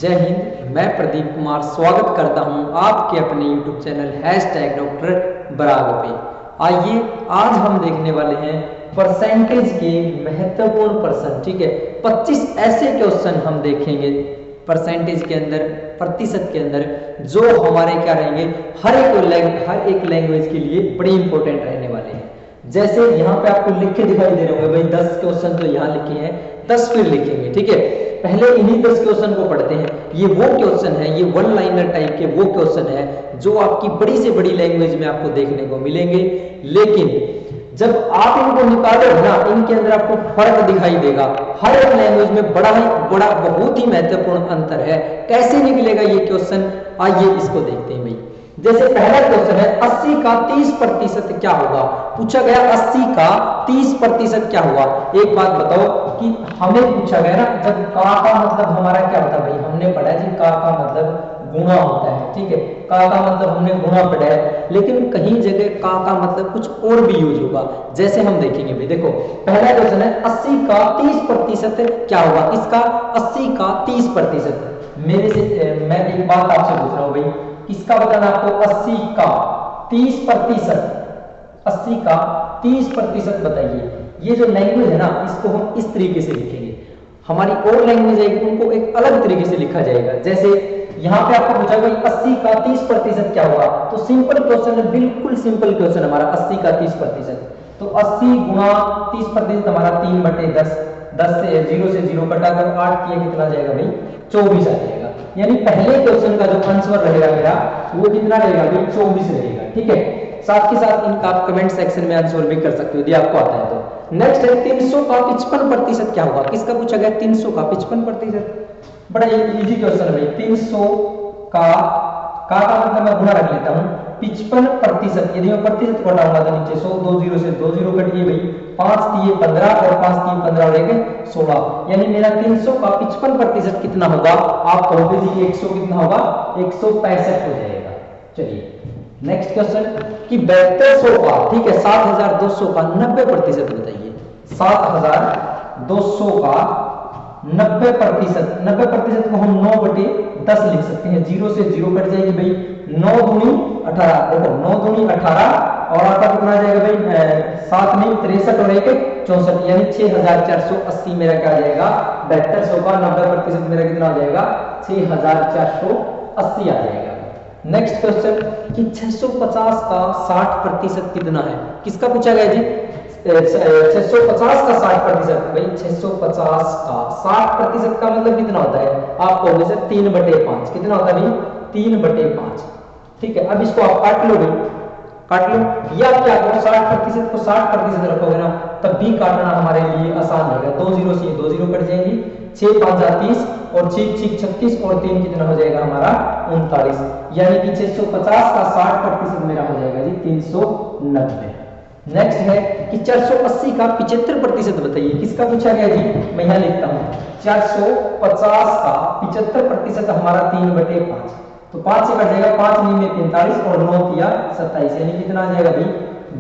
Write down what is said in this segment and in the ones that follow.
जय हिंद। मैं प्रदीप कुमार स्वागत करता हूं आपके अपने YouTube चैनल #डॉक्टर बराग पे। आइए आज हम देखने वाले हैं परसेंटेज के महत्वपूर्ण प्रश्न। ठीक है, 25 ऐसे क्वेश्चन हम देखेंगे परसेंटेज के अंदर, प्रतिशत के अंदर, जो हमारे क्या रहेंगे हर एक लैंग्वेज के लिए बड़े इंपॉर्टेंट रहने वाले हैं। जैसे यहाँ पे आपको लिख के दिखाई दे रहे होंगे भाई 10 क्वेश्चन तो यहाँ लिखे हैं, 10 फिर लिखेंगे। ठीक है, पहले इन्हीं 10 क्वेश्चन को पढ़ते हैं। ये वो क्वेश्चन है, ये वन लाइनर टाइप के वो क्वेश्चन है जो आपकी बड़ी से बड़ी लैंग्वेज में आपको देखने को मिलेंगे। लेकिन जब आप इनको निकालोगे ना, इनके अंदर आपको फर्क दिखाई देगा। हर एक लैंग्वेज में बड़ा बहुत ही महत्वपूर्ण अंतर है। कैसे निकलेगा ये क्वेश्चन, आइए इसको देखते हैं भाई। जैसे पहला क्वेश्चन है 80 का 30% क्या होगा। पूछा गया 80 का 30% क्या होगा। एक बात बताओ कि हमें पूछा गया ना, जब का मतलब हमारा क्या होता है भाई, हमने पढ़ा है जी का मतलब गुणा होता है। ठीक है, का मतलब हमने गुणा पढ़ा है, लेकिन कहीं जगह का मतलब कुछ और भी यूज होगा। जैसे हम देखेंगे भाई, देखो पहला क्वेश्चन है 80 का 30% क्या होगा। इसका 80 का 30%, मेरे से मैं एक बात आपसे पूछ रहा हूं भाई, किसका बताना आपको 80 का 30%, 80 का 30% बताइए। ये जो लैंग्वेज है ना, इसको हम इस तरीके से लिखेंगे। हमारी और लैंग्वेज है उनको एक अलग तरीके से लिखा जाएगा। जैसे यहाँ पे आपको पूछा भाई 80 का 30% क्या होगा, तो सिंपल क्वेश्चन है, बिल्कुल सिंपल क्वेश्चन हमारा 80 का 30%। तो 80 गुणा 30% हमारा 3/10, 10 से 0 कटा कर 8 किया कितना जाएगा भाई 24 आ जाएगा। यानी पहले क्वेश्चन का जो आंसर रहेगा मेरा वो कितना रहेगा भाई 24 रहेगा। ठीक है, साथ के साथ इनका आप कमेंट सेक्शन में आंसर भी कर सकते हो यदि आपको आता है तो। नेक्स्ट है 300 का 55% क्या होगा। किसका पूछा गया 300 का 55%। बड़ा इजी क्वेश्चन है भाई। 300 का मतलब मैं गुणा रख लेता हूं 55%। यदि मैं प्रतिशत को हटाऊंगा तो नीचे 100, 2 0 से 2 0 कट गए भाई, 5 3 15 और 5 3 15 हो गए 16। यानी मेरा 300 का 55% कितना होगा। आप कहोगे जी 100 कितना होगा, 165 हो जाएगा। चलिए नेक्स्ट क्वेश्चन कि 7200 का, ठीक है 7200 का 90% बताइए। 7200 का 90%, 90% को हम 9/10 लिख सकते हैं। 0 से 0 कट जाएगी भाई, 9 दूनी 18। देखो 9 दूनी 18 और आपका कितना आ जाएगा भाई 7 नहीं 63 और 1 64, यानी 6480 मेरा क्या आ जाएगा 7200 का 90% मेरा कितना आ जाएगा 6480 आ जाएगा। नेक्स्ट क्वेश्चन कि 650 का 60% कितना है। किसका पूछा गया जी 650 का 60%। भाई 650 का 60% का मतलब कितना होता है, आप कहोगे सर 3/5। कितना होता है भाई 3/5। ठीक है, अब इसको आप काट लो भाई, काट लो। या क्या करो 60% को 60% रखोगे ना, तब भी काटना हमारे लिए आसान रहेगा। 2 0 से 2 0 कट जाएंगी, 6 5 30 और 6 6 36 और 3 कितना हो जाएगा हमारा 39। यानी कि 650 का 60% मेरा हो जाएगा जी 390। नेक्स्ट है कि 480 का 75% बताइए। किसका पूछा गया जी, मैं यहां लिखता हूं 450 का 75% हमारा 3/5। तो 5 से कट जाएगा, 5 नहीं में 45 और 9 किया 27, यानी कितना आ जाएगा भाई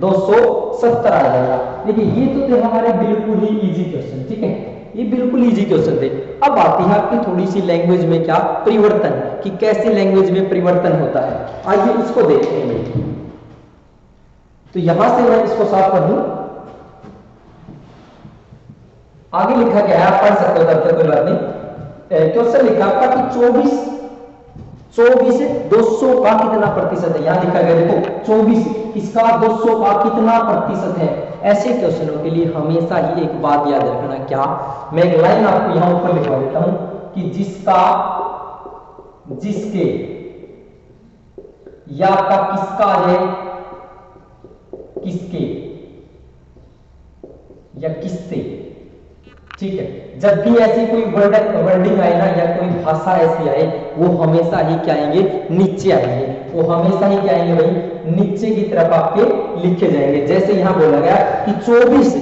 270 आ जाएगा। देखिए ये तो थे हमारे बिल्कुल ही इजी क्वेश्चन। ठीक है, ये बिल्कुल इजी क्वेश्चन थे। अब आती है आपकी थोड़ी सी लैंग्वेज में क्या परिवर्तन, कि कैसे लैंग्वेज में परिवर्तन होता है। आइए उसको देखते हैं। तो यहां से मैं इसको साफ कर दूं, आगे लिखा गया है, आप पढ़ सकते हो तब तक, कोई बात नहीं। क्वेश्चन लिखा आपका कि 24 200 का कितना प्रतिशत है। यहां लिखा गया देखो 24 इसका 200 का कितना प्रतिशत है। ऐसे क्वेश्चनों के लिए हमेशा ही एक बात याद रखना, क्या, मैं एक लाइन आपको यहां ऊपर लिखवा देता हूं कि जिसका, जिसके या आपका किसका आ जाए, किसके या किससे। ठीक है, जब भी ऐसी कोई वर्डिंग आए ना, या कोई भाषा ऐसी आए, वो हमेशा ही क्या आएंगे नीचे आएंगे, वो हमेशा ही क्या आएंगे भाई नीचे की तरफ आपके लिखे जाएंगे। जैसे यहां बोला गया कि 24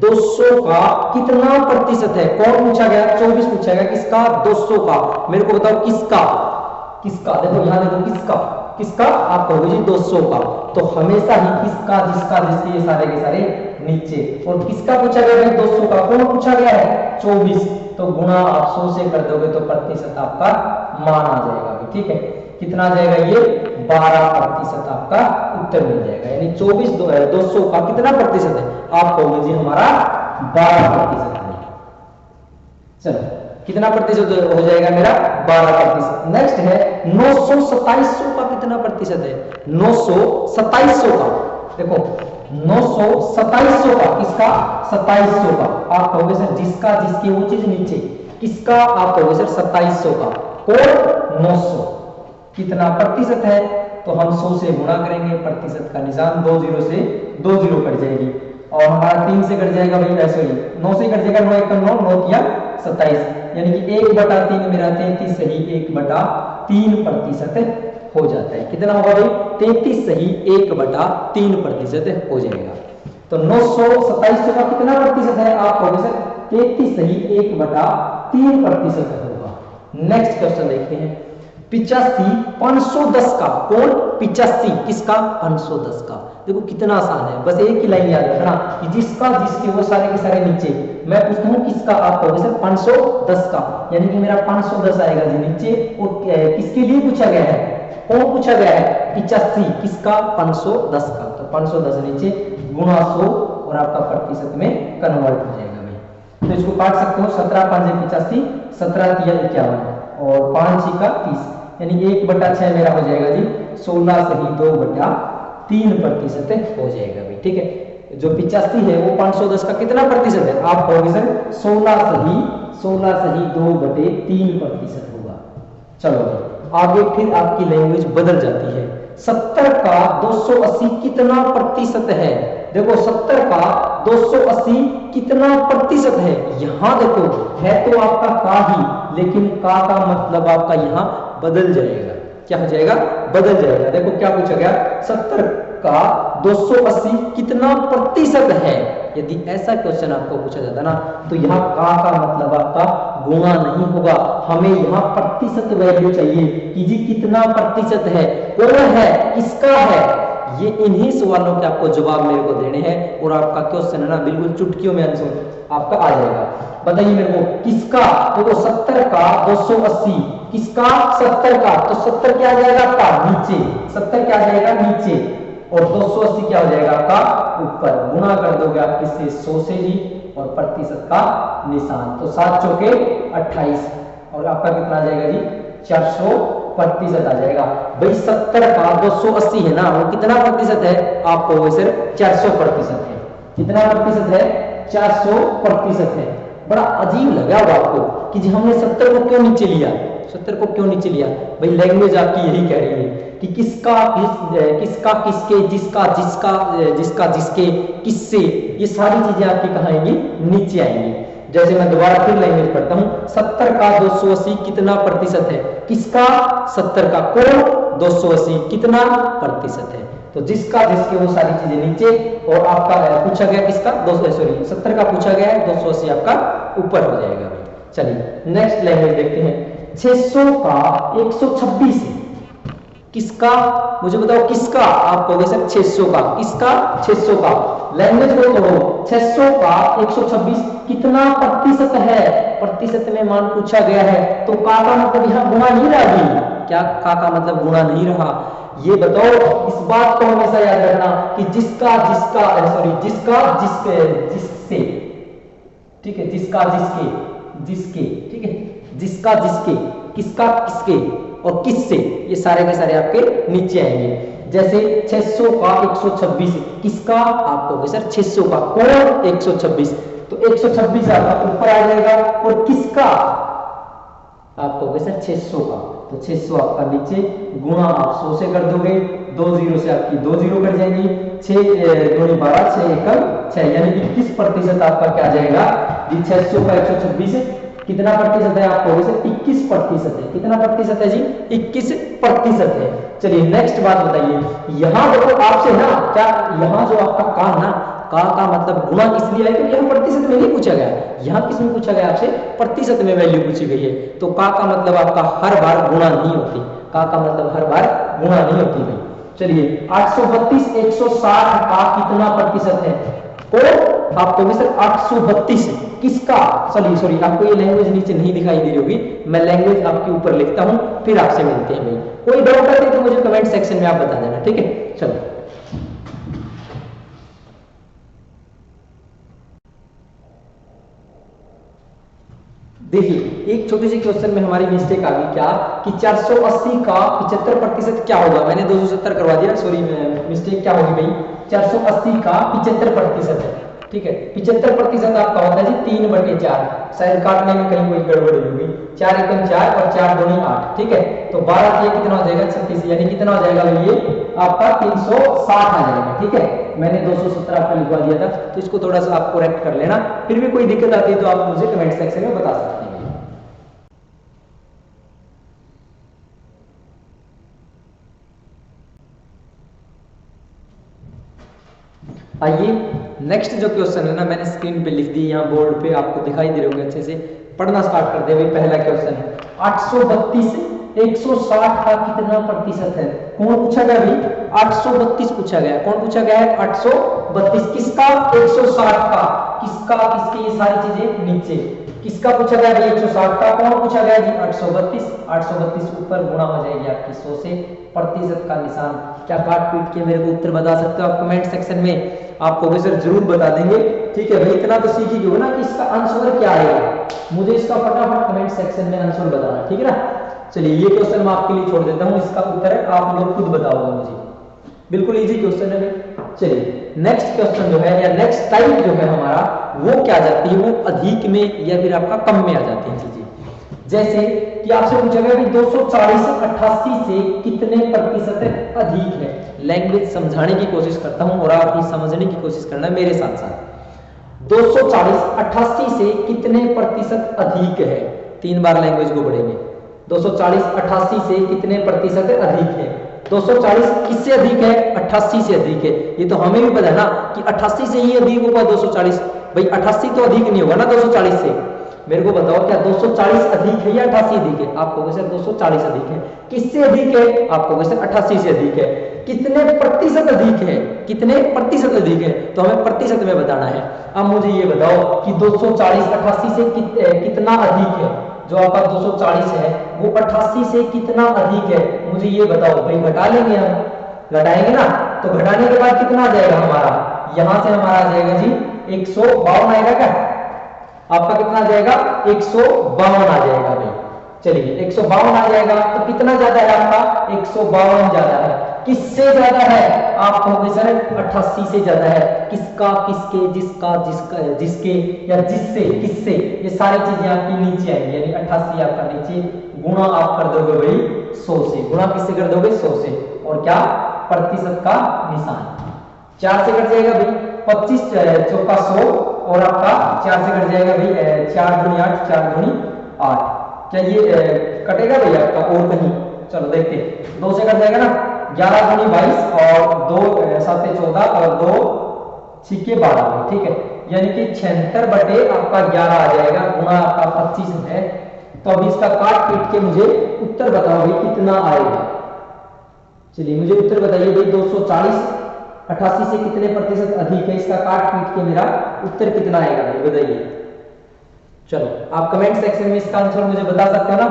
200 का कितना प्रतिशत है। कौन पूछा गया 24 पूछा गया, किसका 200 का। मेरे को बताओ किसका, किसका, देखो यहां देखो किसका, किसका आप कहोगे जी 200 का। तो हमेशा ही किसका, जिसका, जिसके, ये सारे के सारे नीचे। और किसका पूछा गया है 200 का, कौन पूछा गया है 24। तो गुणा आप 100 से कर दोगे तो प्रतिशत आपका मान आ जाएगा। ठीक है, कितना आ जाएगा ये 12% आपका उत्तर मिल जाएगा। यानी 200 का कितना प्रतिशत है, आप कहोगे जी हमारा 12% है। चलो कितना प्रतिशत हो जाएगा मेरा 12%। नेक्स्ट है 927 का कितना प्रतिशत है, 927 का, देखो 927 का, किसका 2700 का, आप कहोगे सर जिसका जिसकी वो चीज नीचे, किसका आप कहोगे सर 2700 का, और 900 कितना प्रतिशत है, तो हम 100 से गुणा करेंगे, प्रतिशत का निशान 20 से 20 कट जाएगी और हमारा 3 से कट जाएगा भाई, सॉरी 9 से कट जाएगा, 9 1 9, 9 किया 27, यानी कि 1/3 मेरा 33 सही 1/3% हो जाता है। कितना होगा भाई 33 सही 1/3% हो जाएगा। तो 927 का कितना प्रतिशत है, आप कहोगे सर 33 सही 1/3% होगा। नेक्स्ट क्वेश्चन देखते हैं 85 510 का, कौन 85 किसका 510 का। देखो कितना आसान है, बस एक ही लाइन याद रखना कि जिसका जिसके वो सारे के सारे नीचे, मैं पूछता हूँ किसका, आप कहोगे सर 510 का, यानी कि मेरा 510 आएगा जी नीचे, और किसके लिए पूछा गया है, कौन पूछा गया है 85 किसका 510 का, तो 510 नीचे गुणा 100 और आपका प्रतिशत में कन्वर्ट हो जाएगा भाई। तो इसको काट सकते हो, 17 5 85, 17 3 51 और 5 6 का 30, यानी 1/6 मेरा हो जाएगा जी 16 सही 2/3% हो जाएगा भाई। ठीक है, जो 85 है वो 510 का कितना प्रतिशत है, आप कहोगे सर 16 सही 2/3% होगा। चलो भाई आगे फिर आपकी लैंग्वेज बदल जाती है। 70 का 280 कितना प्रतिशत है, देखो 70 का 280 कितना प्रतिशत है, यहां देखो है तो आपका का ही, लेकिन का मतलब आपका यहां बदल जाएगा, क्या हो जाएगा बदल जाएगा। देखो क्या पूछा गया 70 का 280 कितना प्रतिशत है, यदि ऐसा क्वेश्चन आपको पूछा जाता ना तो यहाँ का मतलब आपका गुणा नहीं होगा, हमें यहाँ प्रतिशत वैल्यू चाहिए कि जी कितना प्रतिशत है, कौन है किसका है, ये इन्हीं सवालों के आपको जवाब मेरे को देने हैं और आपका क्वेश्चन है ना बिल्कुल चुटकियों में आंसर आपका आ जाएगा। बताइए मेरे को किसका, देखो 70 का 280 किसका 70 का, तो 70 क्या आ जाएगा आपका नीचे, 70 क्या आ जाएगा नीचे और 280 क्या हो जाएगा आपका ऊपर, गुणा कर दोगे आप किससे 100 से जी और प्रतिशत का निशान, तो 7 चौके 28 और आपका कितना आ जाएगा जी 400% आ जाएगा भाई। 70 का 280 है ना वो कितना प्रतिशत है, आपको सर 400% है, कितना प्रतिशत है 400% है। बड़ा अजीब लगा होगा आपको कि जी हमने 70 को क्यों नीचे लिया, 70 को क्यों नीचे लिया भाई, लैंग्वेज आपकी यही कह रही है कि किसका किसका किसके, जिसका जिसका जिसका जिसके किससे, ये सारी चीजें आपकी कहाँ आएंगी नीचे आएंगी। जैसे मैं दोबारा फिर लैंग्वेज पढ़ता हूँ 70 का 280 कितना प्रतिशत है, किसका 70 का, कौन 280 कितना प्रतिशत है, तो जिसका जिसके वो सारी चीजें नीचे और आपका पूछा गया किसका 70 का पूछा गया है, 280 आपका ऊपर हो जाएगा। चलिए नेक्स्ट लैंग्वेज देखते हैं 600 का 126 है, किसका मुझे बताओ किसका, आप कहोगे सर 600 का, किसका 600 का, लैंग्वेज को तोड़ो 600 का 126 कितना प्रतिशत है, प्रतिशत में मान पूछा गया है तो का मतलब यहाँ गुणा नहीं रहा जी, क्या का मतलब गुणा नहीं रहा, ये बताओ। इस बात को हमेशा याद रखना कि जिसका जिसका सॉरी जिसका जिसके जिससे, ठीक है, जिसका जिसके जिसके, ठीक है, जिसका जिसके, किसका किसके और किससे, ये सारे के सारे आपके नीचे आएंगे। जैसे 600 का 126 किसका, आपको सर 600 का, कौन 126, तो 126 आपका ऊपर आ जाएगा और किसका आपको सर 600 का, तो 600 आपका नीचे, गुणा आप 100 से कर दोगे, 2 0 से आपकी 2 0 कट जाएंगी, 6 2 12 6 1 6, यानी 21% आपका क्या आ जाएगा जी 600 का 126 कितना प्रतिशत है, आपको 21% है, कितना प्रतिशत है जी 21% है। चलिए नेक्स्ट बात बताइए, यहां देखो आपसे ना क्या, यहां जो आपका का ना का मतलब गुणा किस लिए है, क्योंकि यहाँ प्रतिशत में नहीं पूछा गया, यहाँ किस में पूछा गया आपसे प्रतिशत में वैल्यू पूछी गई है, तो का मतलब आपका हर बार गुणा नहीं होती, का मतलब हर बार गुणा नहीं होती भाई। चलिए 832 160 का कितना प्रतिशत है, और आप कहोगे सर 832 किसका, सॉरी आपको ये लैंग्वेज नीचे नहीं दिखाई दे रही होगी, मैं लैंग्वेज आपके ऊपर लिखता हूं, फिर आपसे मिलते हैं भाई। कोई डाउट है तो मुझे कमेंट सेक्शन में आप बता देना, ठीक है। चलो देखिए एक छोटी सी क्वेश्चन में हमारी मिस्टेक आ गई क्या कि 480 का 75% क्या होगा, मैंने 270 करवा दिया, सॉरी मिस्टेक क्या होगी भाई, 480 का 75% है, ठीक है। 75% आपका होता है जी 3/4, शायद काटने में कहीं कोई गड़बड़ होगी, 4 एकम 4 और 4 दूनी 8, ठीक है। तो 12 ये कितना हो जाएगा 36, यानी कितना हो जाएगा भाई ये आपका 360 आ जाएगा, ठीक है। मैंने 270 आपका लिखवा दिया था, तो इसको थोड़ा सा आप करेक्ट कर लेना, फिर भी कोई दिक्कत आती है तो आप मुझे कमेंट सेक्शन में बता सकते हैं। आइए नेक्स्ट जो क्वेश्चन है ना, मैंने स्क्रीन पे लिख दी, यहाँ बोर्ड पे आपको दिखाई दे रहे होंगे अच्छे से, पढ़ना स्टार्ट कर दे भाई। पहला क्वेश्चन है 832 160 का कितना प्रतिशत है, कौन पूछा गया भाई, 832 पूछा गया, कौन पूछा गया है 832, किसका 160 का, किसका किसके, ये सारी चीजें नीचे, किसका पूछा गया भाई 160 का, कौन पूछा गया जी 832, 832 ऊपर गुणा हो जाएगी आपकी 100 से, प्रतिशत का निशान, क्या काट पीट के मेरे को उत्तर बता सकते हो आप कमेंट सेक्शन में, आपको भी सर जरूर बता देंगे, ठीक है भाई। इतना तो सीख ही गए ना कि इसका आंसर क्या आएगा, मुझे इसका फटाफट कमेंट सेक्शन में आंसर बताना, ठीक है ना। चलिए ये क्वेश्चन मैं आपके लिए छोड़ देता हूँ, इसका उत्तर है आप लोग खुद बताओगे मुझे, बिल्कुल इजी क्वेश्चन है भाई। चलिए नेक्स्ट क्वेश्चन जो है या नेक्स्ट टाइप जो है हमारा वो क्या जाती है, वो अधिक में या फिर आपका कम में आ जाती है चीजें। जैसे कि आपसे पूछा गया कि 240 88 से कितने प्रतिशत अधिक है, लैंग्वेज समझाने की कोशिश करता हूं और आप भी समझने की कोशिश करना मेरे साथ साथ। 240 88 से कितने प्रतिशत अधिक है, 3 बार लैंग्वेज को पढ़ेंगे। 240 88 से कितने प्रतिशत अधिक है, 240 किससे अधिक है, 88 से अधिक है, ये तो हमें भी पता है ना कि 88 से ही अधिक होगा 240, भाई 88 तो अधिक नहीं होगा ना 240 से, मेरे को बताओ क्या 240 अधिक है या 88 अधिक है, आप कहोगे सर 240 अधिक है, किससे अधिक है, आप कहोगे सर 88 से अधिक है, कितने प्रतिशत अधिक है, कितने प्रतिशत अधिक है, तो हमें प्रतिशत में बताना है। अब मुझे ये बताओ कि 240 88 से कितना अधिक है, जो आपका 240 है वो 88 से कितना अधिक है, मुझे ये बताओ भाई। घटा लेंगे हम, घटाएंगे ना, तो घटाने के बाद कितना आ जाएगा हमारा, यहां से हमारा आ जाएगा जी 152 आएगा, क्या आपका कितना आ जाएगा 152 आ जाएगा भाई। चलिए 152 आ जाएगा, तो कितना ज्यादा है आपका 152 ज्यादा है, किससे ज्यादा है, आप कहोगे सर 88 से ज्यादा है, किसका किसके, जिसका जिसका जिसके या जिससे किससे, ये सारी चीजें आपकी नीचे आएंगी, यानी 88 आपका नीचे, गुणा आप कर दोगे भाई 100 से, गुणा किससे कर दोगे 100 से, और क्या प्रतिशत का निशान 4 से कट जाएगा भाई, 25 चौका 100, और आपका 4 से कट जाएगा भाई 4 दूनी 8, 4 दूनी 8, क्या ये कटेगा भाई आपका और कहीं, चलो देखते हैं, 2 से कट जाएगा ना, 11 दूनी 22 और 2 7 14 और 2 6 12, ठीक है, यानी कि 76 बटे आपका 11 आ जाएगा, गुणा आपका 25 है। तो अब इसका काट पीट के मुझे उत्तर बताओ भाई कितना आएगा। चलिए मुझे उत्तर बताइए भाई, 240 88 से कितने प्रतिशत अधिक है, इसका काट पीट के मेरा उत्तर कितना आएगा भाई बताइए। चलो आप कमेंट सेक्शन में इसका आंसर मुझे बता सकते हो ना,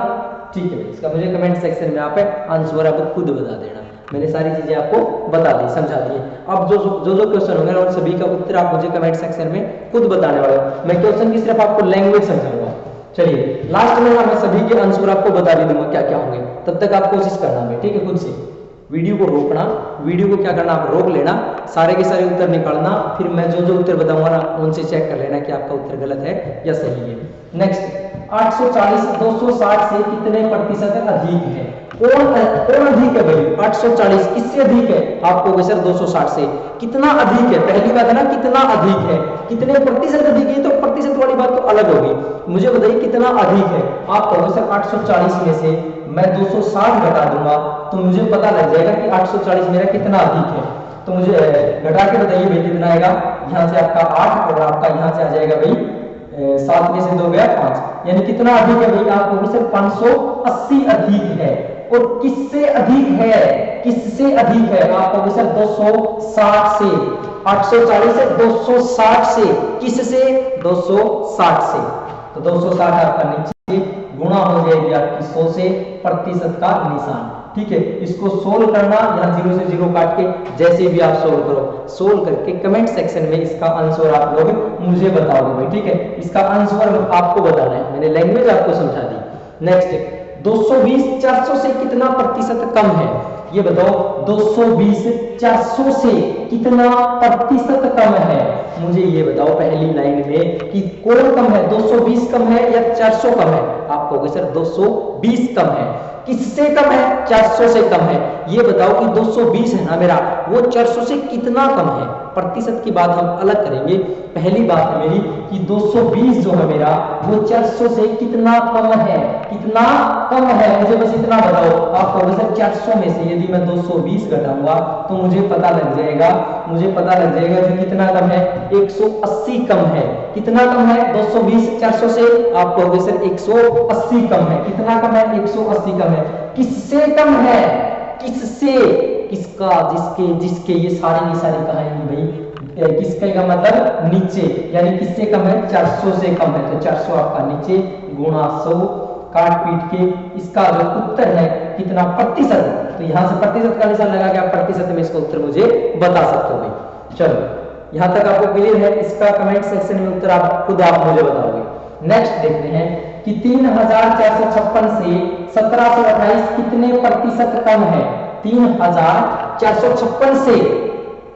ठीक है, इसका मुझे कमेंट सेक्शन में आप आंसर आपको खुद बता देना, मैंने सारी चीजें आपको बता दी समझा दी। अब जो क्वेश्चन होंगे ना उन सभी का उत्तर आप मुझे कमेंट सेक्शन में खुद बताने वाले हो, मैं क्वेश्चन की सिर्फ आपको लैंग्वेज समझाऊंगा। चलिए लास्ट में मैं सभी के आंसर आपको बता भी दूंगा क्या क्या होंगे, तब तक आप कोशिश करना है, ठीक है, खुद से वीडियो को रोकना, वीडियो को क्या करना आप रोक लेना, सारे के सारे उत्तर निकालना, फिर मैं जो उत्तर बताऊंगा ना उनसे चेक कर लेना कि आपका उत्तर गलत है या सही है। नेक्स्ट 840 260 से कितने प्रतिशत अधिक है, कौन अधिक है भाई, 840 किससे अधिक है, आपको सर 260 से, कितना अधिक है, पहली बात है ना कितना अधिक है, कितने प्रतिशत अधिक है, तो प्रतिशत वाली बात तो अलग होगी, मुझे बताइए कितना अधिक है, आप कहोगे सर 840 में से मैं 260 घटा दूंगा तो मुझे पता लग जाएगा कि 840 मेरा कितना अधिक है, तो मुझे घटा के बताइए भाई कितना आएगा, यहाँ से आपका 8 और आपका यहाँ से आ जाएगा भाई 7 में से 2 गया 5, यानी कितना अधिक है भाई, आपको सर 580 अधिक है, और किससे अधिक है, किससे अधिक है, आप कहोगे सर 260 से, 840 से 260 से, किससे 260 से, तो 260 आपका नीचे गुणा हो जाएगी आपकी 100 से, प्रतिशत का निशान। ठीक है, इसको सोल्व करना, यहाँ 0 से 0 काट के जैसे भी आप सोल्व करो, सोल्व करके कमेंट सेक्शन में इसका आंसर आप लोग मुझे बताओगे भाई। ठीक है, इसका आंसर आपको बताना है, मैंने लैंग्वेज आपको समझा दी। नेक्स्ट 220 400 से कितना प्रतिशत कम है, ये बताओ 220 400 से कितना प्रतिशत कम है, मुझे ये बताओ पहली लाइन में कि कौन कम है, 220 कम है या 400 कम है, आप कहोगे सर 220 कम है, किससे कम है, 400 से कम है, ये बताओ कि 220 है ना मेरा, वो 400 से कितना कम है, प्रतिशत की बात हम अलग करेंगे, पहली बात है मेरी कि 220 जो है मेरा वो 400 से कितना कम है, कितना कम है, मुझे बस इतना बताओ। आप कहोगे सर 400 में से यदि मैं 220 घटाऊंगा तो मुझे पता लग जाएगा, मुझे पता लग जाएगा कि कितना कम है, 180 कम है, कितना कम है 220 400 से, आप कहोगे सर 180 कम है, कितना कम है 180 कम है, किससे कम है, किससे, किसका, जिसके, जिसके, ये सारी की सारी कहानी भाई किसके का मतलब नीचे, यानी किससे कम है, 400 से कम है, तो 400 आपका नीचे गुणा 100, काट पीट के इसका जो उत्तर है कितना प्रतिशत, तो यहां से प्रतिशत का निशान लगा के आप प्रतिशत में इसका उत्तर मुझे बता सकते हो भाई। चलो यहां तक आपको क्लियर है, इसका कमेंट सेक्शन में उत्तर आप खुद आप मुझे बताओगे। नेक्स्ट देखते हैं कि 3456 से 1728 कितने प्रतिशत कम है, 3456 से,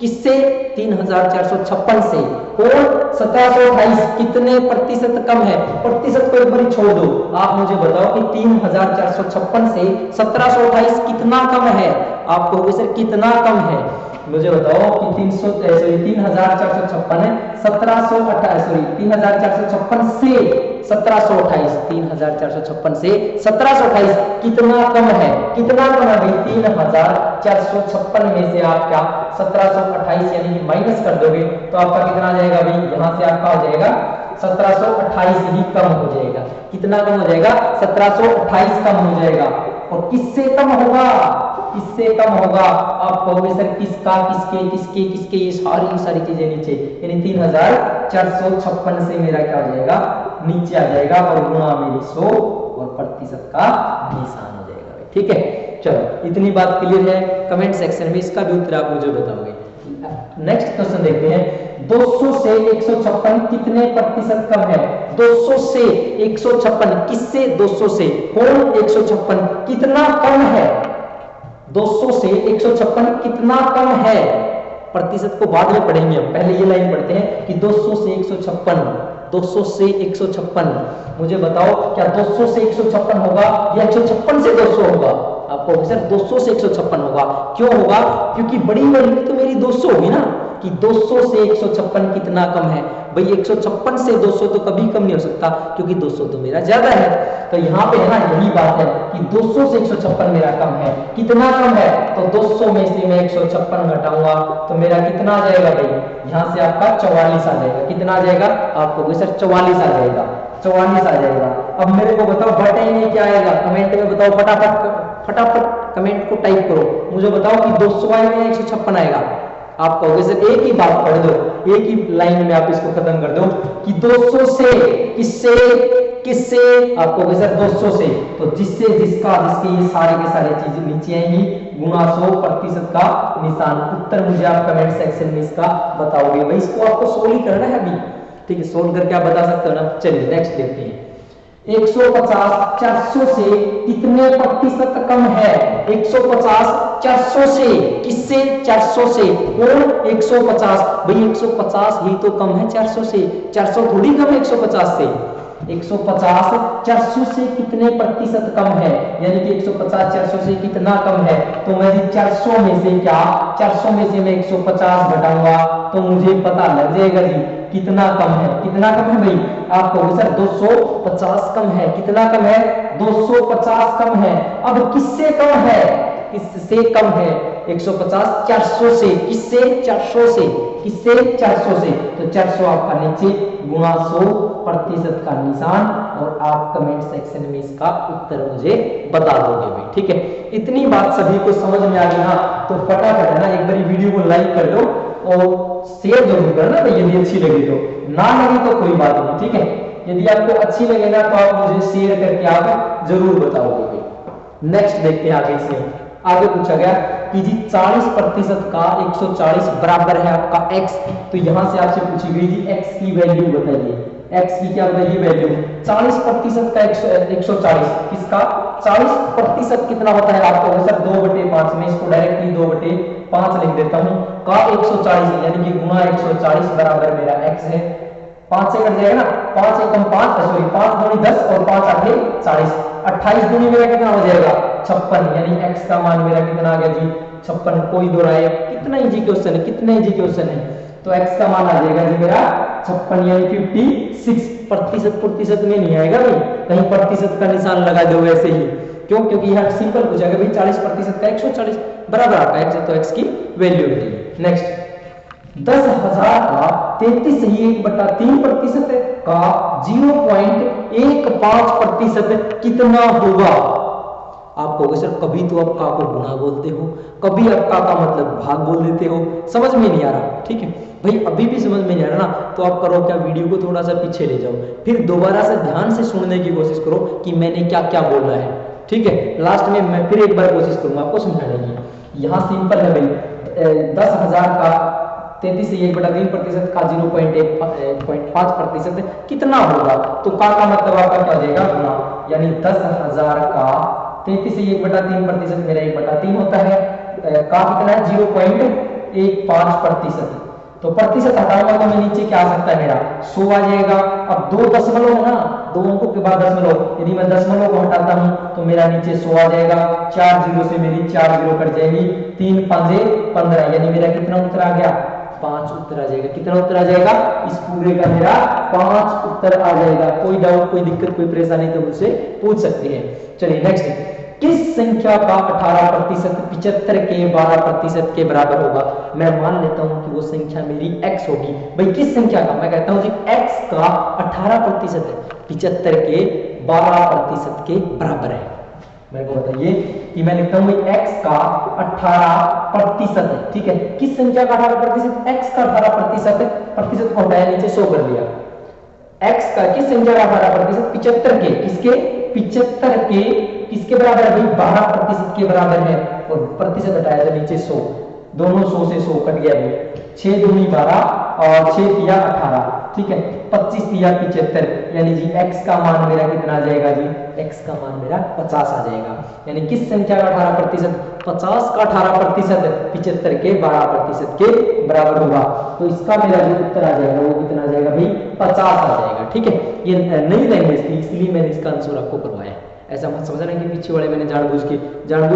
किससे, 3456 से, और 1728 कितने प्रतिशत कम है, प्रतिशत को एक बार छोड़ दो, आप मुझे बताओ कि 3456 से 1728 कितना कम है, आप कहोगे सर कितना कम है, मुझे बताओ कि 3456 है 1728 सॉरी 3456 से 1728, 3456 से 1728 कितना कम है, कितना कम है भाई, 3456 में से आप क्या 1728 यानी कि माइनस कर दोगे तो आपका कितना आ जाएगा भाई, यहां से आपका हो जाएगा 1728 ही कम हो जाएगा, कितना कम हो जाएगा 1728 कम हो जाएगा, और किससे कम होगा, किससे कम होगा, आप कहोगे सर किसका, किसके, किसके, किसके, ये सारी चीजें नीचे, यानी 3456 से मेरा क्या हो जाएगा, नीचे आ जाएगा, और गुणा मेरी 100 और प्रतिशत का निशान हो जाएगा। ठीक है, चलो इतनी बात क्लियर है, कमेंट सेक्शन में इसका भी उत्तर आप मुझे बताओगे। नेक्स्ट क्वेश्चन देखते हैं, 200 से 156 कितने प्रतिशत कम है, 200 से 156 किससे, 200 से, कौन 156 कितना कम है, 200 से 156 कितना कम है, प्रतिशत को बाद में पढ़ेंगे हम, पहले ये लाइन पढ़ते हैं कि 200 से 156, 200 से 156, मुझे बताओ क्या 200 से 156 होगा या 156 से 200 होगा, आपको सर 200 से 156 होगा, क्यों होगा, क्योंकि बड़ी वैल्यू तो मेरी 200 होगी ना, कि 200 से 156 कितना कम है भाई, 156 से 200 तो कभी कम नहीं हो सकता क्योंकि 200 तो मेरा ज्यादा है, तो यहाँ पे है ना यही बात है कि 200 से 156 मेरा कम है, कितना कम है, तो 200 में से मैं 156 घटाऊंगा तो मेरा कितना आ जाएगा भाई, यहाँ से आपका 44 आ जाएगा, कितना आ जाएगा, आपको सर 44 आ जाएगा, 44 आ जाएगा। अब मेरे को बताओ बटे में क्या आएगा, कमेंट में बताओ, फटाफट कमेंट को टाइप करो, मुझे बताओ कि 200 आएगा या 156 आएगा, आप कहोगे सर एक ही बात पढ़ दो, एक ही लाइन में आप इसको खत्म कर दो कि 200 से किससे, किससे, आप कहोगे सर 200 से, तो जिससे, जिसका, जिसके, ये सारे के सारे चीजें नीचे आएंगी, गुणा 100 प्रतिशत का निशान, उत्तर मुझे आप कमेंट सेक्शन में इसका बताओगे भाई, इसको आपको सोल्व ही करना है अभी। ठीक है, सोल्व करके आप बता सकते हो ना। चलिए नेक्स्ट देखते हैं, 150 400 से कितने प्रतिशत कम है, 150 400 से, किससे, 400 से, कौन 150 भाई, 150 ही तो कम है 400 से, 400 थोड़ी कम है 150 से, 150 400 से कितने प्रतिशत कम है, यानी कि 150 400 से कितना कम है, तो मैं 400 में से क्या, 400 में से मैं 150 घटाऊंगा तो मुझे पता लग जाएगा जी कितना कम है, कितना कम है भाई, आप कहोगे सर 250 कम है, कितना कम है, 250 कम है। अब किससे कम है, किससे कम है, 150 400 से, किससे, 400 से, किससे, 400 से, तो 400 आपका नीचे गुणा 100 प्रतिशत का निशान, और आप कमेंट सेक्शन में इसका उत्तर मुझे बता दोगे भाई, ठीक है। इतनी बात सभी को समझ में आ गई ना, तो फटाफट है ना एक बार वीडियो को लाइक कर लो और शेयर जरूर करना भाई, यदि अच्छी लगी तो। ना लगी तो कोई बात नहीं, ठीक है। यदि आपको अच्छी लगे ना तो आप मुझे शेयर करके आप जरूर बताओगे भाई। नेक्स्ट देखते हैं आगे से। आगे पूछा गया कि जी 40% का 140 बराबर है आपका x, तो यहां से आपसे पूछी गई जी x की वैल्यू बताइए। x की क्या बताइए वैल्यू। 40% का 140, किसका 40% कितना होता है आपको सर 2/5, मैं इसको डायरेक्टली 2/5 लिख देता हूं, का 140 यानी कि गुणा 140 बराबर मेरा x है। 5 से कट जाएगा ना, 5 एकम 5, सॉरी 5 दूनी 10 और 5 आठे 40, 28 दूनी मेरा कितना हो जाएगा 56, यानी x का मान मेरा कितना आ गया जी 56। कोई दो राय, कितना इजी क्वेश्चन है, कितना इजी क्वेश्चन है। तो x का मान आ जाएगा जी मेरा 56 यानी 56। प्रतिशत में नहीं आएगा भाई, कहीं प्रतिशत का निशान लगा दो वैसे ही, क्यों, क्योंकि यहाँ सिंपल पूछा गया भाई 40% का 140 बराबर आता है x, तो x की वैल्यू बताइए। नेक्स्ट 10,000 का 33.3% का 0.15% कितना होगा। आप कहोगे सर कभी तो आप का को गुणा बोलते हो, कभी आप का मतलब भाग बोल देते हो, समझ में नहीं आ रहा, ठीक है भाई। अभी भी समझ में नहीं आ रहा ना, तो आप करो क्या, वीडियो को थोड़ा सा पीछे ले जाओ, फिर दोबारा से ध्यान से सुनने की कोशिश करो कि मैंने क्या क्या बोला है, ठीक है। लास्ट में मैं फिर एक बार कोशिश करूंगा आपको समझाने की। यहाँ सिंपल है भाई, 10,000 का 33.3% का 0.5% कितना होगा, तो का मतलब आपका क्या हो जाएगा गुणा, यानी 10,000 का 33.3% मेरा 1/3 होता है, का कितना है 0.15%। तो प्रतिशत हटाऊंगा तो मैं नीचे क्या आ सकता है मेरा 100 आ जाएगा। अब 2 दशमलव है ना, 2 अंकों के बाद दशमलव, यदि मैं दशमलव को हटाता हूं तो मेरा नीचे 100 आ जाएगा। 4 जीरो से मेरी 4 जीरो कट जाएगी, 3 5 15, यानी मेरा कितना उत्तर आ गया 5 उत्तर आ जाएगा। कितना उत्तर आ जाएगा इस पूरे का मेरा 5 उत्तर आ जाएगा। कोई डाउट, कोई दिक्कत, कोई परेशानी तो मुझसे पूछ सकते हैं। चलिए नेक्स्ट, किस संख्या का 18% 75 के 12% के बराबर होगा। मैं मान लेता हूं कि वो संख्या मेरी x होगी। भाई किस संख्या का, मैं कहता हूं जी x का 18% है, 75 के 12% के बराबर है। मेरे को बताइए कि मैं लिखता हूं x का 18% है, ठीक है। किस संख्या का 18%, x का 18%, प्रतिशत को हटाया नीचे 100 कर लिया। x का किस संख्या का 18%, 75 के, किसके 75 के किसके बराबर है भाई 12% के बराबर है, और प्रतिशत हटाया तो नीचे 100, दोनों 100 से 100 कट गया भाई। 6 दूनी 12 और 6 तिया 18, ठीक है। 25 तिया 75, यानी जी x का मान मेरा कितना आ जाएगा जी, x का मान मेरा 50 आ जाएगा। यानी किस संख्या का 18%, 50 का 18% 75 के 12% के बराबर होगा। तो इसका मेरा जो उत्तर आ जाएगा वो कितना आ जाएगा भाई 50 आ जाएगा, ठीक है। ये नई लैंग्वेज थी इसलिए मैंने इसका आंसर आपको करवाया। ऐसा मत समझना कि पीछे वाले मैंने जानबूझ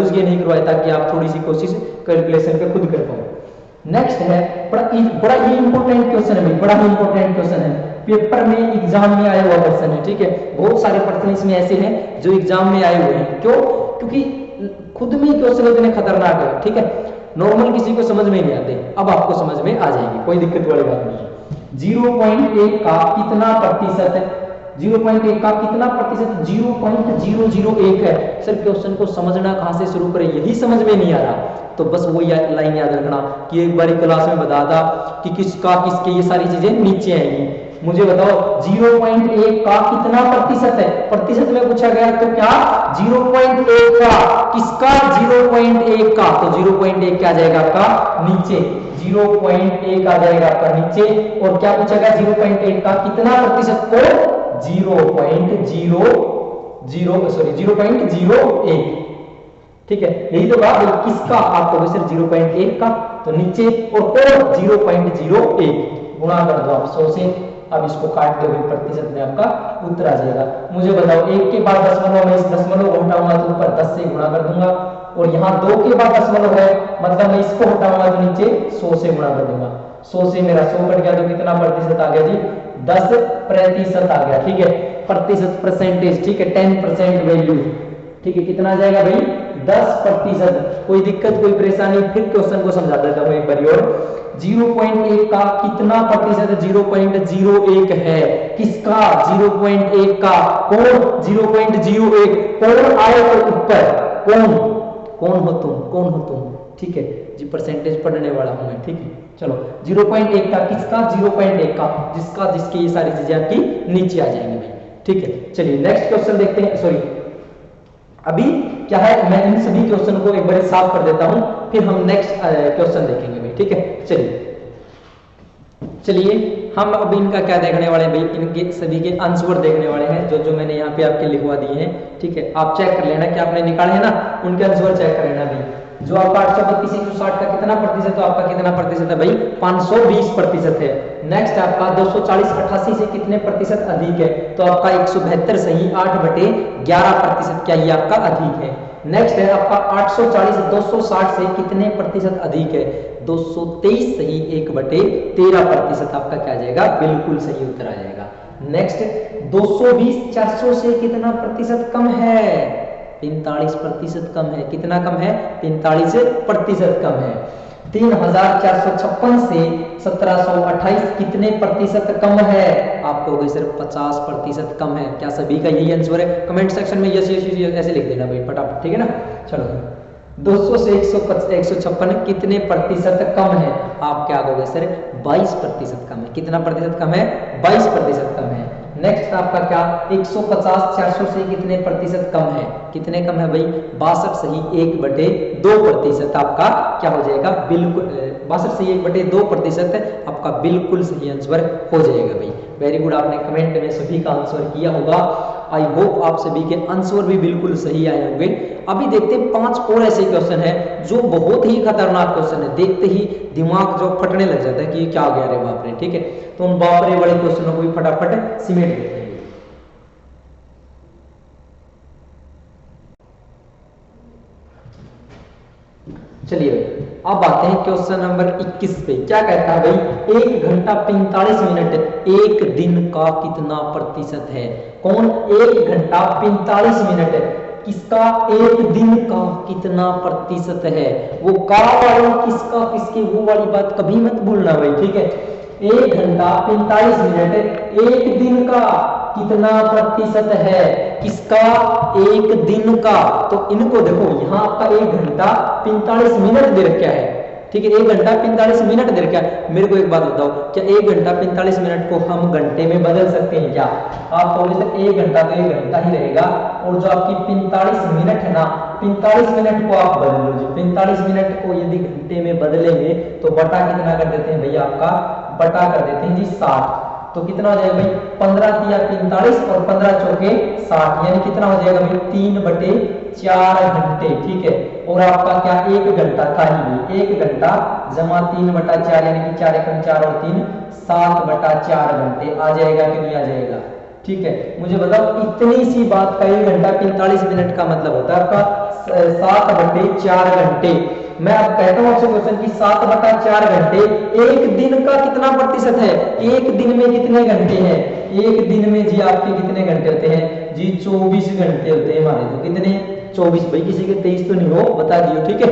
के नहीं करवाया, ताकि आप थोड़ी सी कोशिश कैलकुलेशन पे खुद कर पाओ। नेक्स्ट है बड़ा ही इंपॉर्टेंट क्वेश्चन है भाई, बड़ा ही इंपॉर्टेंट क्वेश्चन है, पेपर में एग्जाम में आया हुआ क्वेश्चन है, ठीक है। बहुत सारे प्रश्न इसमें ऐसे हैं जो एग्जाम में आए हुए हैं। क्यों, क्योंकि खुद में क्वेश्चन इतने खतरनाक है, ठीक है। नॉर्मल किसी को समझ में नहीं आते, अब आपको समझ में आ जाएगी, कोई दिक्कत वाली बात नहीं है। 0.1 का कितना प्रतिशत, 0.1 का कितना प्रतिशत 0.001 है। सर क्वेश्चन को समझना कहां से शुरू करें, यही समझ में नहीं आ रहा, तो बस वो लाइन याद रखना कि एक बारी क्लास में बता था कि किसका किसके ये सारी चीजें नीचे आएंगी। मुझे बताओ 0.1 का कितना प्रतिशत है, प्रतिशत में पूछा गया तो क्या 0.1 का, किसका 0.1 का, तो 0.1 क्या जाएगा आपका नीचे, 0.1 आ जाएगा आपका नीचे। और क्या पूछा गया 0.1 का कितना प्रतिशत को 0.01, ठीक है। यही तो बात, किसका आपको सिर्फ 0.1 का, तो नीचे और 0.01 गुणा कर दो आप 100 से। अब इसको काट दो, प्रतिशत में आपका उत्तर आ जाएगा। मुझे बताओ 1 के बाद दशमलव, मैं इस दशमलव को हटाऊंगा तो ऊपर 10 से गुणा कर दूंगा, और यहाँ 2 के बाद दशमलव है, मतलब मैं इसको हटाऊंगा तो नीचे 100 से गुणा कर दूंगा। 100 से मेरा 100 कट गया, तो कितना प्रतिशत आ गया जी 10% आ गया, ठीक है। प्रतिशत परसेंटेज, ठीक है, 10% वैल्यू, ठीक है। कितना आ जाएगा भाई 10%। कोई दिक्कत, कोई परेशानी, फिर क्वेश्चन को समझा देता हूं एक बार और। 0.1 का कितना प्रतिशत 0.01 है? किसका? 0.1 का। कौन? 0.01। कौन आए तो ऊपर? कौन? कौन हो तुम? कौन हो तुम? ठीक है जी, परसेंटेज पढ़ने वाला हूं मैं। ठीक है, चलो 0.1 का किसका? 0.1 का, जिसका जिसकी ये सारी चीजें आपकी नीचे आ जाएंगी भाई। ठीक है, चलिए नेक्स्ट क्वेश्चन देखते हैं। सॉरी, अभी क्या है, मैं इन सभी क्वेश्चन को एक बार साफ कर देता हूं, फिर हम नेक्स्ट क्वेश्चन देखेंगे भाई। ठीक है, चलिए हम अब इनका क्या देखने वाले हैं भाई, इनके सभी के आंसर देखने वाले हैं, जो जो मैंने यहाँ पे आपके लिखवा दिए हैं। ठीक है, आप चेक कर लेना कि आपने निकाले हैं ना, उनके आंसर चेक कर लेना भाई। जो आपका 832 160 का कितना प्रतिशत, तो आपका कितना प्रतिशत है भाई? 520% है। नेक्स्ट आपका 240 88 से कितने प्रतिशत अधिक है, तो आपका 172 सही 8/11% क्या ये आपका अधिक है। नेक्स्ट है आपका 840 260 से कितने प्रतिशत अधिक है, 223 सही 1/13% आपका क्या आ जाएगा? बिल्कुल सही उत्तर आ जाएगा। नेक्स्ट 220 400 से कितना प्रतिशत कम है, 45% कम है। कितना कम है? 45% कम है। 3456 से 1728 कितने प्रतिशत कम है, आपको हो गई सिर्फ 50% कम है। क्या सभी का यही आंसर है? कमेंट सेक्शन में यस यस यस ऐसे लिख देना भाई फटाफट। ठीक है ना, चलो 200 से 156 कितने प्रतिशत कम है, आप क्या कहोगे सर? 22% कम है। कितना प्रतिशत कम है? 22% कम है। नेक्स्ट आपका क्या, 150 400 से कितने प्रतिशत कम है, कितने कम है भाई? 62 सही 1/2% आपका क्या हो जाएगा? बिल्कुल 62 सही 1/2% आपका बिल्कुल सही आंसर हो जाएगा भाई। वेरी गुड, आपने कमेंट में सभी का आंसर किया होगा। आई होप आप सभी के आंसर भी बिल्कुल सही आए होंगे। अभी देखते हैं 5 और ऐसे क्वेश्चन है जो बहुत ही खतरनाक क्वेश्चन है, देखते ही दिमाग जो फटने लग जाता है कि क्या हो गया रे बाप रे। ठीक है, तो उन बाप रे वाले क्वेश्चनों को भी फटाफट सिमेट लेते हैं। चलिए अब आते हैं क्वेश्चन नंबर 21 पे। क्या कहता है भाई, 1 घंटा 45 मिनट एक दिन का कितना प्रतिशत है? कौन? 1 घंटा 45 मिनट किसका? एक दिन का कितना प्रतिशत है? वो का वाला किसका किसके, वो वाली बात कभी मत भूलना भाई। ठीक है, 1 घंटा 45 मिनट एक दिन का कितना प्रतिशत है, किसका? एक दिन का। तो इनको देखो, यहाँ आपका 1 घंटा 45 मिनट दे रखा है। ठीक है, 1 घंटा 45 मिनट दे रखा है। मेरे को एक बात बताओ, क्या 1 घंटा 45 मिनट को हम घंटे में बदल सकते हैं क्या? आप कहोगे सर 1 घंटा तो 1 घंटा ही रहेगा, और जो आपकी 45 मिनट है ना, 45 मिनट को आप बदल लो जी। 45 मिनट को यदि घंटे में बदलेंगे तो बटा कितना कर देते हैं भैया, आपका बटा कर देते हैं जी 60। तो कितना हो जाएगा भाई? 15 तिया 45 और 15 चौके 60, यानी कितना हो जाएगा भाई? 3/4 घंटे। ठीक है, और आपका क्या 1 घंटा था ही, 1 घंटा जमा 3/4 यानी कि 4 एकम 4 और 3 7/4 घंटे आ जाएगा कि नहीं आ जाएगा? ठीक है, मुझे बताओ इतनी सी बात का 1 घंटा 45 मिनट का मतलब होता है आपका 7/4 घंटे। मैं अब कहता हूं आपसे क्वेश्चन की 7/4 घंटे एक दिन का कितना प्रतिशत है? एक दिन में कितने घंटे हैं? एक दिन में जी आपके कितने घंटे होते हैं जी? 24 घंटे होते हैं हमारे। तो कितने? 24 भाई। किसी के 23 तो नहीं हो, बता दियो। ठीक है,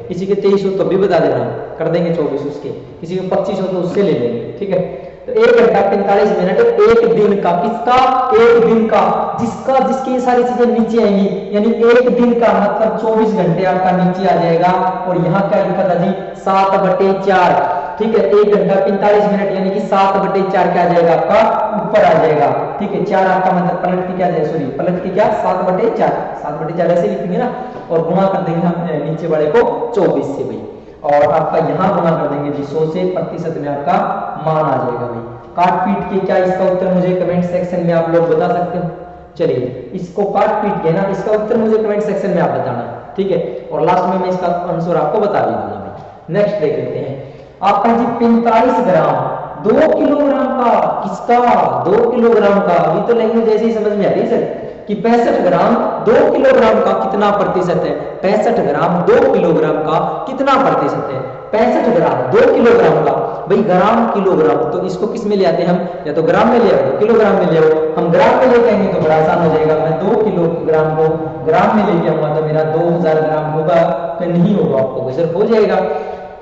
किसी के 23 हो तो भी बता देना, कर देंगे 24 उसके। किसी के 25 हो तो उससे ले लेंगे। ठीक है, तो 1 घंटा 45 मिनट एक दिन का, किसका? एक दिन का, जिसका जिसकी ये सारी चीजें नीचे आएंगी, यानी एक दिन का मतलब 24 घंटे आपका नीचे आ जाएगा। और यहाँ क्या लिखा था जी? 7/4। ठीक है, 1 घंटा 45 मिनट यानी कि 7/4 क्या आ जाएगा आपका? ऊपर आ जाएगा। ठीक है, 4 आपका मतलब पलट की क्या जाए, सॉरी पलट की क्या 7/4, 7/4 ऐसे लिखेंगे ना, और गुणा कर देंगे हम नीचे वाले को 24 से भाई, और आपका यहाँ गुणा कर देंगे जी 100 से, प्रतिशत में आपका मान आ जाएगा भाई। काट पीट के क्या इसका उत्तर मुझे कमेंट सेक्शन में आप लोग बता सकते हो। चलिए इसको काट पीट के ना इसका उत्तर मुझे कमेंट सेक्शन में आप बताना। ठीक है, और लास्ट में मैं इसका आंसर आपको बता भी दूंगा भाई। नेक्स्ट देख लेते हैं आपका जी 45 ग्राम 2 किलोग्राम का, किसका? 2 किलोग्राम का। अभी तो लैंग्वेज ऐसे ही समझ में आ रही है सर कि 65 ग्राम 2 किलोग्राम का कितना प्रतिशत है? 65 ग्राम 2 किलोग्राम का कितना प्रतिशत है? 65 ग्राम 2 किलोग्राम का। भाई ग्राम किलोग्राम, तो इसको किस में ले आते हैं हम? या तो ग्राम में ले आओ, किलोग्राम में ले आओ। हम ग्राम में लेके आएंगे तो बड़ा आसान हो जाएगा। मैं 2 किलोग्राम को ग्राम में लेके आऊंगा तो मेरा 2000 ग्राम होगा कि नहीं होगा? आपको सिर्फ हो जाएगा।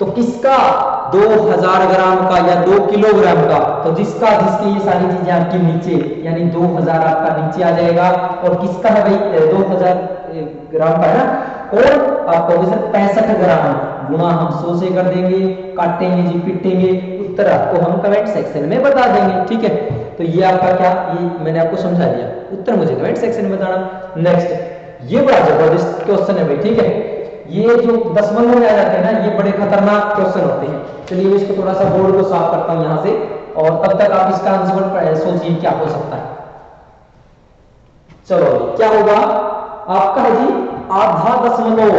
तो किसका 2000 ग्राम का या 2 किलोग्राम का, तो जिसके ये सारी चीजें आपकी नीचे, यानी 2000 आपका नीचे आ जाएगा। और किसका है भाई 2000 ग्राम का है ना, और आपको सर 65 ग्राम गुणा हम 100 से कर देंगे, काटेंगे जी पिटेंगे, उत्तर आपको हम कमेंट सेक्शन में बता देंगे। ठीक है, तो ये आपका क्या, ये मैंने आपको समझा दिया, उत्तर मुझे कमेंट सेक्शन में बताना। नेक्स्ट, ये बड़ा जबरदस्त क्वेश्चन है भाई। ठीक है, ये जो दशमलव में आ जाते हैं ना, ये बड़े खतरनाक क्वेश्चन होते हैं। चलिए इसको थोड़ा सा बोर्ड को साफ करता हूं यहां से, और तब तक आप इसका आंसर सोचिए क्या हो सकता है। चलो क्या होगा आपका है जी, आधा दशमलव,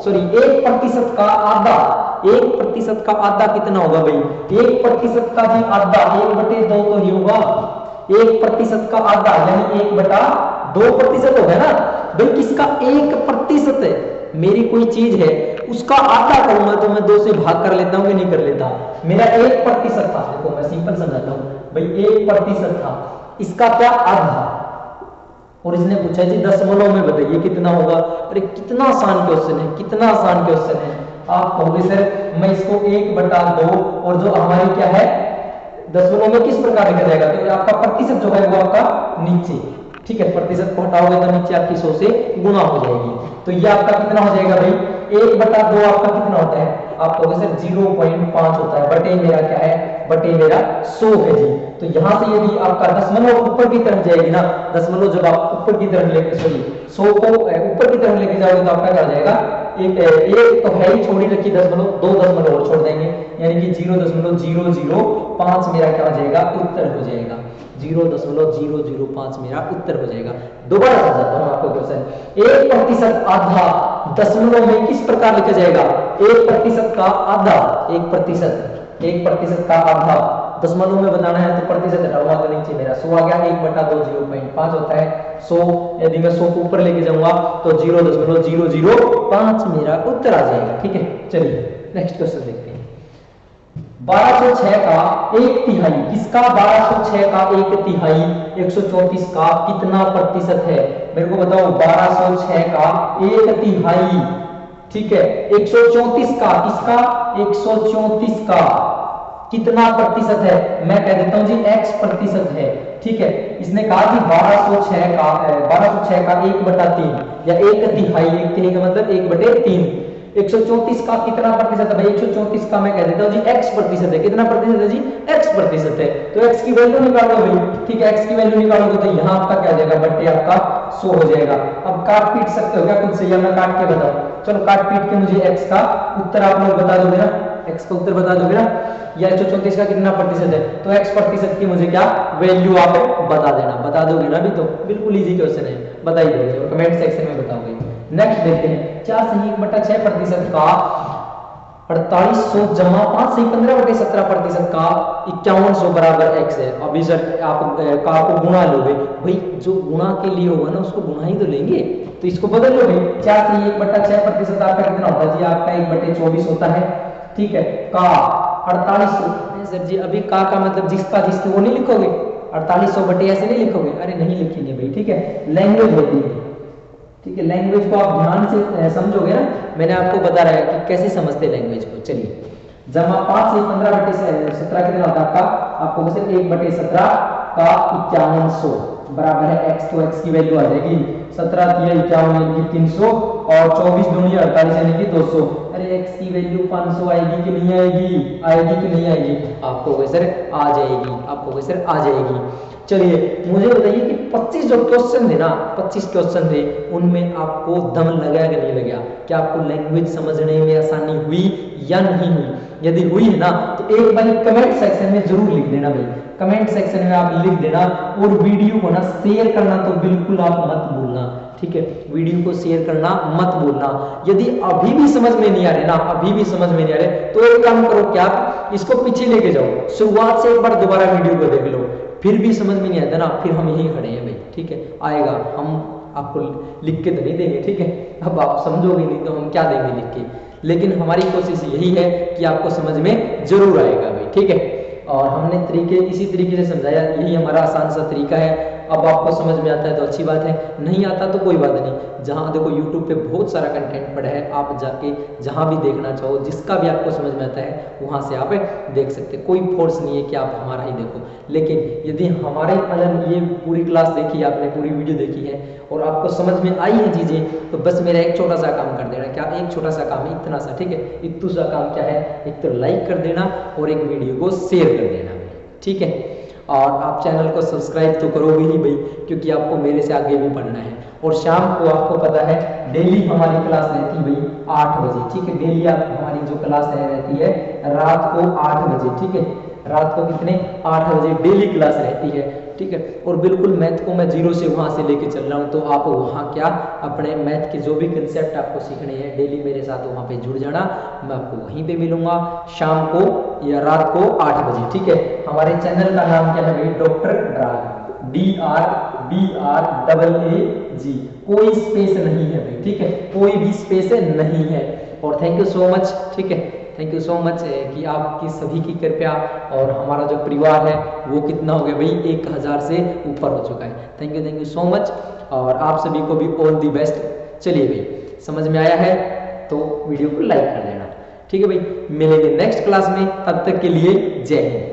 सॉरी 1% का आधा, 1% का आधा कितना होगा भाई, 1% का जी आधा 1/2 तो ही होगा, 1% का आधा यानी 1/2% होगा ना भाई। किसका 1% है, मेरी कोई चीज है उसका आधा करूंगा तो मैं 2 से भाग कर लेता हूं कि नहीं कर लेता। मेरा 1% था, देखो मैं सिंपल समझाता हूं भाई, 1% था, इसका क्या आधा, और इसने पूछा जी दशमलव में बताइए कितना होगा। अरे कितना आसान क्वेश्चन है, कितना आसान क्वेश्चन है। आप कहोगे सर मैं इसको 1/2 और जो हमारी क्या है दशमलव में किस प्रकार लिखा जाएगा, तो आपका प्रतिशत जो है वो आपका नीचे, ठीक है, प्रतिशत को हटाओगे तो नीचे आपकी 100 से गुणा हो जाएगी। तो ये आपका कितना हो जाएगा भाई, 1/2 आपका कितना होता है, आप कहोगे सर 0.5 होता है, बटे मेरा क्या है, बटे मेरा 100 है जी। तो यहां से यदि आपका दशमलव ऊपर की तरफ जाएगी ना, दशमलव जब आप ऊपर की तरफ लेके, सॉरी 100 को ऊपर की तरफ लेके जाओगे तो आपका क्या हो जाएगा, एक तो है ही छोड़ी रखी दशमलव, 2 दशमलव और छोड़ देंगे, यानी कि 0.005 मेरा क्या हो जाएगा, उत्तर हो जाएगा। 0.005 मेरा उत्तर हो जाएगा। दोबारा समझाता हूं आपको क्वेश्चन, 1% आधा दशमलव में किस प्रकार लिखा जाएगा, 1% का आधा, 1% का आधा दशमलव में बताना है तो प्रतिशत हटाऊंगा तो नीचे मेरा 100 आ गया, 1/2 0.5 होता है 100, यदि मैं 100 को ऊपर लेके जाऊंगा तो 0.005 मेरा उत्तर आ जाएगा। ठीक है, चलिए नेक्स्ट क्वेश्चन देखते हैं। 1206 का 1/3, किसका 1206 का 1/3 134 का कितना प्रतिशत है, मेरे को बताओ। 1206 का 1/3, ठीक है, 134 का, किसका 134 का कितना प्रतिशत है, मैं कह देता हूं जी x% है। ठीक है, इसने कहा कि 1206 का 1/3 या 1/3, 1/3 का मतलब 1/3, 134 का कितना प्रतिशत है भाई, 134 का मैं कह देता हूं जी x% है। कितना प्रतिशत है जी, x% है। तो x की वैल्यू निकालो भाई, ठीक है, x की वैल्यू निकालोगे तो यहां आपका क्या हो जाएगा, बट्टे आपका 100 हो जाएगा। अब काट पीट सकते हो क्या खुद से, या मैं काट के बताऊं, चलो काट पीट के मुझे x का उत्तर आप लोग बता दोगे ना, x का उत्तर बता दोगे ना, या 134 का कितना प्रतिशत है, तो x% की मुझे क्या वैल्यू आप बता देना, बता दोगे ना, अभी तो बिल्कुल इजी क्वेश्चन है, बता ही दोगे और कमेंट सेक्शन में बताओगे। नेक्स्ट देखते हैं, 4 से 1/6% का 4800 जमा 5 से 15/17% का 5100 बराबर x है। अभी सर आप का को गुणा लोगे भाई, जो गुणा के लिए होगा ना उसको गुणा ही तो लेंगे, तो इसको बदल लो भाई। 4 से 1/6% आपका कितना होता है जी, आपका 1/24 होता है। ठीक है, का 4800 सर जी, अभी का मतलब जिसका जिसके वो नहीं लिखोगे, 4800 बटे ऐसे नहीं लिखोगे, अरे नहीं लिखेंगे भाई। ठीक है, लैंग्वेज होती है, ठीक है, लैंग्वेज को आप ध्यान से समझोगे ना, मैंने आपको बता रहा है कि कैसे समझते लैंग्वेज को। चलिए, जमा 5 से 15/17 कितना होता है आपका, आपको बस 1/17 का 5100 बराबर है x, तो x की वैल्यू आ जाएगी 17 × 51 यानी कि 300 और 24 दूनी 48 यानी कि 200। अरे x की वैल्यू 500 आएगी कि नहीं आएगी, आएगी कि नहीं आएगी, आपको वैसे आ जाएगी, आपको वैसे आ जाएगी। चलिए मुझे बताइए कि 25 जो क्वेश्चन थे ना, 25 क्वेश्चन थे, उनमें आपको दम लगा कि नहीं लगा, क्या आपको लैंग्वेज समझने में आसानी हुई या नहीं हुई। यदि हुई है ना तो एक बार कमेंट सेक्शन में जरूर लिख देना भाई, कमेंट सेक्शन में आप लिख देना, और वीडियो को ना शेयर करना तो बिल्कुल आप मत भूलना। ठीक है, वीडियो को शेयर करना मत भूलना। यदि अभी भी समझ में नहीं आ रहे ना, अभी भी समझ में नहीं आ रहे, तो एक काम करो, क्या इसको पीछे लेके जाओ, शुरुआत से एक बार दोबारा वीडियो को देख लो, फिर भी समझ में नहीं आता ना, फिर हम यहीं खड़े हैं भाई। ठीक है, आएगा, हम आपको लिख के तो नहीं देंगे, ठीक है, अब आप समझोगे नहीं तो हम क्या देंगे लिख के, लेकिन हमारी कोशिश यही है कि आपको समझ में जरूर आएगा भाई। ठीक है, और हमने इसी तरीके से समझाया, यही हमारा आसान सा तरीका है। अब आपको समझ में आता है तो अच्छी बात है, नहीं आता तो कोई बात नहीं। जहाँ देखो यूट्यूब पे बहुत सारा कंटेंट पड़ा है, आप जाके जहाँ भी देखना चाहो, जिसका भी आपको समझ में आता है वहाँ से आप देख सकते हैं। कोई फोर्स नहीं है कि आप हमारा ही देखो, लेकिन यदि हमारे मतलब ये पूरी क्लास देखी, आपने पूरी वीडियो देखी है और आपको समझ में आई है चीज़ें, तो बस मेरा एक छोटा सा काम कर देना। क्या एक छोटा सा काम है, इतना सा, ठीक है। इतू सा काम क्या है, एक तो लाइक कर देना और एक वीडियो को शेयर कर देना, ठीक है। और आप चैनल को सब्सक्राइब तो करोगे ही भाई, क्योंकि आपको मेरे से आगे भी पढ़ना है। और शाम को आपको पता है डेली हमारी क्लास रहती है भाई 8 बजे, ठीक है। डेली आप हमारी जो क्लास रहती है रात को 8 बजे, ठीक है। रात को कितने, 8 बजे डेली क्लास रहती है, ठीक है। और बिल्कुल मैथ को मैं जीरो से वहाँ से लेके चल रहा हूँ, तो आप वहाँ क्या अपने मैथ के जो भी कंसेप्ट आपको सीखने हैं डेली मेरे साथ वहाँ पे जुड़ जाना। मैं आपको वहीं पे मिलूंगा शाम को या रात को 8 बजे, ठीक है। हमारे चैनल का नाम क्या है भाई, डॉक्टर ब्राग, DRBRAAG, कोई स्पेस नहीं है भाई, ठीक है, कोई भी स्पेस नहीं है। और थैंक यू सो मच, ठीक है, थैंक यू सो मच कि आपकी सभी की कृपया और हमारा जो परिवार है वो कितना हो गया भाई, 1000 से ऊपर हो चुका है। थैंक यू सो मच, और आप सभी को भी ऑल दी बेस्ट। चलिए भाई, समझ में आया है तो वीडियो को लाइक कर देना, ठीक है भाई। मिलेंगे नेक्स्ट क्लास में, तब तक के लिए जय हिंद।